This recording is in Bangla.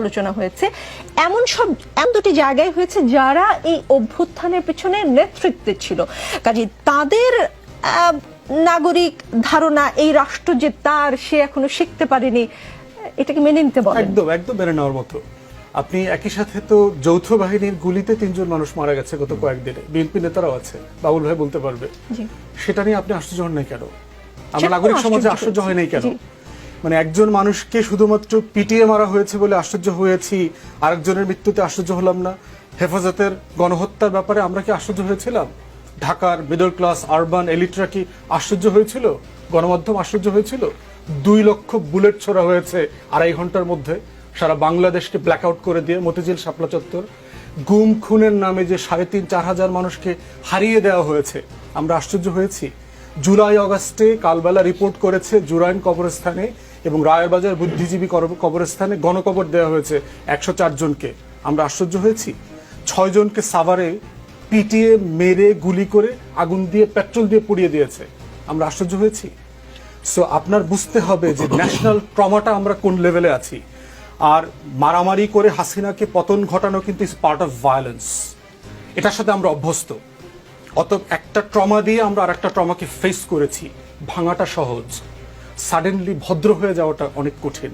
আলোচনা হয়েছে, এমন দুটি জায়গায় হয়েছে যারা এই অভ্যুত্থানের পেছনে নেতৃত্বে ছিল। কাজে তাদের নাগরিক ধারণা এই রাষ্ট্র যে তার, সে এখনো শিখতে পারেনি, এটাকে মেনে নিতে বলেন? একদম একদম মেনে নেওয়ার মতো। আপনি একই সাথে তো যৌথ বাহিনীর গুলিতে 3 জন মানুষ মারা গেছে গত কয়েকদিনে, বিএনপি নেতারাও আছে, বাবুল ভাই বলতে পারবে। সেটা নিয়ে আপনি আশ্চর্য হন নাই কেন? আমরা নাগরিক সমাজে আশ্চর্য হয় নাই কেন? মানে একজন মানুষকে শুধুমাত্র পিটিয়ে মারা হয়েছে বলে আশ্চর্য হয়েছি, আরেকজনের মৃত্যুতে আশ্চর্য হলাম না। হেফাজতের গণহত্যার ব্যাপারে আমরা কি আশ্চর্য হয়েছিলাম? ঢাকার মিডল ক্লাস আরবান এলিটরা কি আশ্চর্য হয়েছিল? গণমাধ্যম আশ্চর্য হয়েছিল? 2 লক্ষ বুলেট ছোড়া হয়েছে 2.5 ঘন্টার মধ্যে, সারা বাংলাদেশকে ব্ল্যাকআউট করে দিয়ে মতিঝিল শাপলা চত্বর। গুম খুনের নামে যে 3,500-4 হাজার মানুষকে হারিয়ে দেওয়া হয়েছে, আমরা আশ্চর্য হয়েছি? জুলাই অগাস্টে কালবেলা রিপোর্ট করেছে জুরাইন কবরস্থানে এবং রায়েরবাজার বুদ্ধিজীবী কবরস্থানে গণকবর দেওয়া হয়েছে 104 জনকে, আমরা আশ্চর্য হয়েছি? 6 জনকে সাভারে পিটিয়ে মেরে গুলি করে আগুন দিয়ে পেট্রোল দিয়ে পুড়িয়ে দিয়েছে, আমরা আশ্চর্য হয়েছি? সো আপনার বুঝতে হবে যে ন্যাশনাল ট্রমাটা আমরা কোন লেভেলে আছি। আর মারামারি করে হাসিনাকে পতন ঘটানো কিন্তু ইজ পার্ট অফ ভায়োলেন্স, এটার সাথে আমরা অভ্যস্ত। অত একটা ট্রমা দিয়ে আমরা আর একটা ট্রমাকে ফেস করেছি। ভাঙাটা সহজ, সাডেনলি ভদ্র হয়ে যাওয়াটা অনেক কঠিন।